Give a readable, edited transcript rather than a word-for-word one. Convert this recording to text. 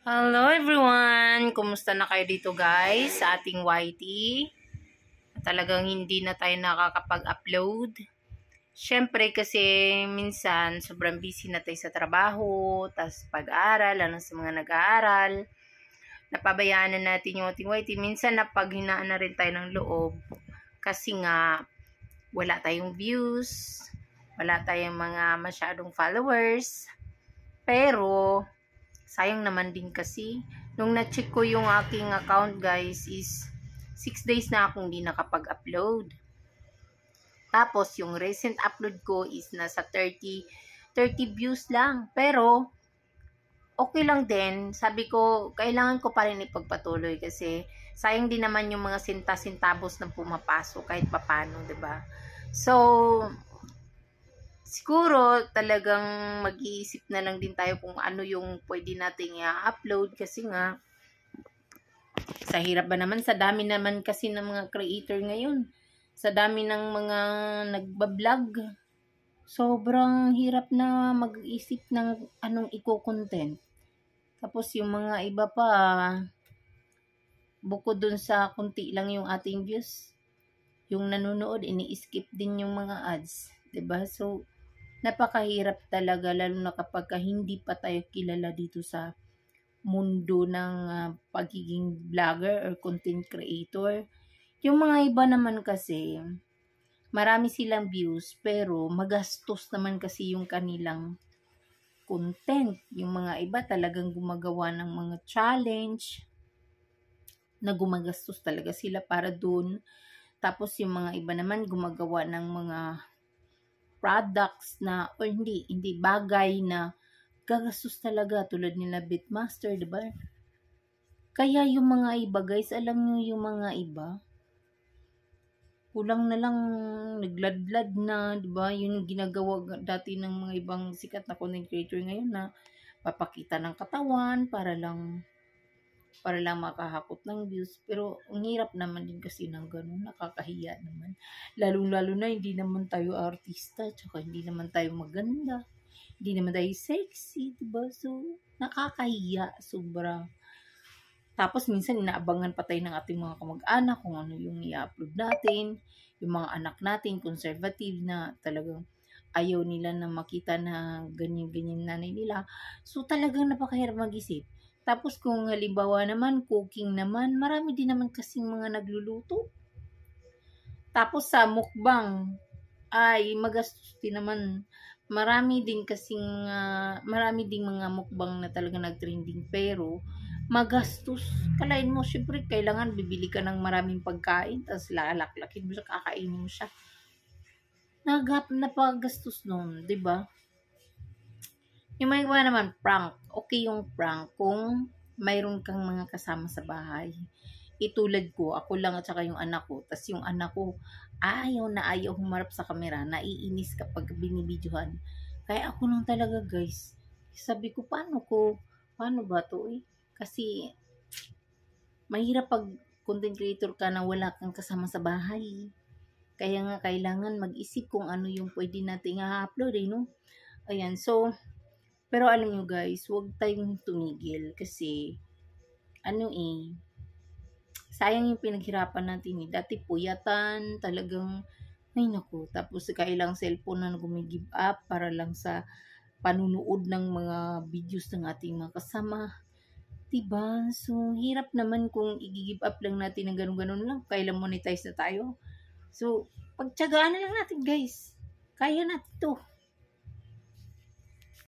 Hello everyone! Kumusta na kayo dito guys sa ating YT? Talagang hindi na tayo nakakapag-upload. Siyempre kasi minsan sobrang busy na tayo sa trabaho, tas pag-aaral, lalo sa mga nag-aaral. Napabayaan na natin yung ating YT. Minsan napaghinaan na rin tayo ng loob kasi nga wala tayong views, wala tayong mga masyadong followers. Pero sayang naman din kasi, nung na-check ko yung aking account guys is 6 days na akong hindi nakapag-upload. Tapos yung recent upload ko is nasa 30 views lang. Pero okay lang din. Sabi ko, kailangan ko pa rin ipagpatuloy kasi sayang din naman yung mga sinta-sintabos na pumapasok kahit papano, 'di ba? So siguro talagang mag-iisip na lang din tayo kung ano yung pwede nating i-upload kasi nga sa hirap ba naman, sa dami naman kasi ng mga creator ngayon, sa dami ng mga nagbablog, sobrang hirap na mag-isip ng anong i-content. Tapos yung mga iba pa, bukod dun sa kunti lang yung ating views, yung nanonood, ini-skip din yung mga ads, 'di ba? So napakahirap talaga, lalo na kapag hindi pa tayo kilala dito sa mundo ng pagiging vlogger or content creator. Yung mga iba naman kasi, marami silang views, pero magastos naman kasi yung kanilang content. Yung mga iba talagang gumagawa ng mga challenge, na gumagastos talaga sila para dun. Tapos yung mga iba naman gumagawa ng mga products na, o hindi bagay na gagastos talaga, tulad nila Bitmaster, diba? Kaya yung mga iba guys, alam nyo yung mga iba, kulang na lang nagladlad na, diba? Yun yung ginagawa dati ng mga ibang sikat na content creator ngayon, na papakita ng katawan para lang makahakot ng views. Pero ang hirap naman din kasi ng ganun, nakakahiya naman. Lalo na hindi naman tayo artista, tsaka hindi naman tayo maganda, hindi naman tayo sexy, diba? So, nakakahiya, sobra. Tapos minsan inaabangan pa tayo ng ating mga kamag-anak kung ano yung i-upload natin. Yung mga anak natin, conservative na talagang ayaw nila na makita na ganyan-ganyan nanay nila. So, talagang napakahirap mag-isip. Tapos kung halimbawa naman, cooking naman, marami din naman kasing mga nagluluto. Tapos sa mukbang, ay magastos din naman. Marami ding mga mukbang na talaga nag-trending, pero magastos. Kalain mo, syempre, kailangan bibili ka ng maraming pagkain, tapos lalaklakin mo siya, kakainin mo siya. Napagastos nun, 'di ba? Yung mga iba naman, prank. Okay yung prank kung mayroon kang mga kasama sa bahay. Itulad ko, ako lang at saka yung anak ko. Tapos yung anak ko, ayaw humarap sa camera. Naiinis kapag binibidyohan. Kaya ako lang talaga guys. Sabi ko, paano ba to eh? Kasi mahirap pag content creator ka na wala kang kasama sa bahay. Kaya nga kailangan mag-isip kung ano yung pwede nating i-upload eh, no? Ayan, so pero alam nyo guys, huwag tayong tumigil kasi sayang yung pinaghirapan natin eh. Dati puyatan, talagang ay naku. Tapos kailang cellphone na gumigive up para lang sa panunood ng mga videos ng ating mga kasama. Diba? So, hirap naman kung i-give up lang natin ng ganun-ganun lang. Kailan monetize na tayo. So, pagtyagaan na lang natin guys. Kaya natin to.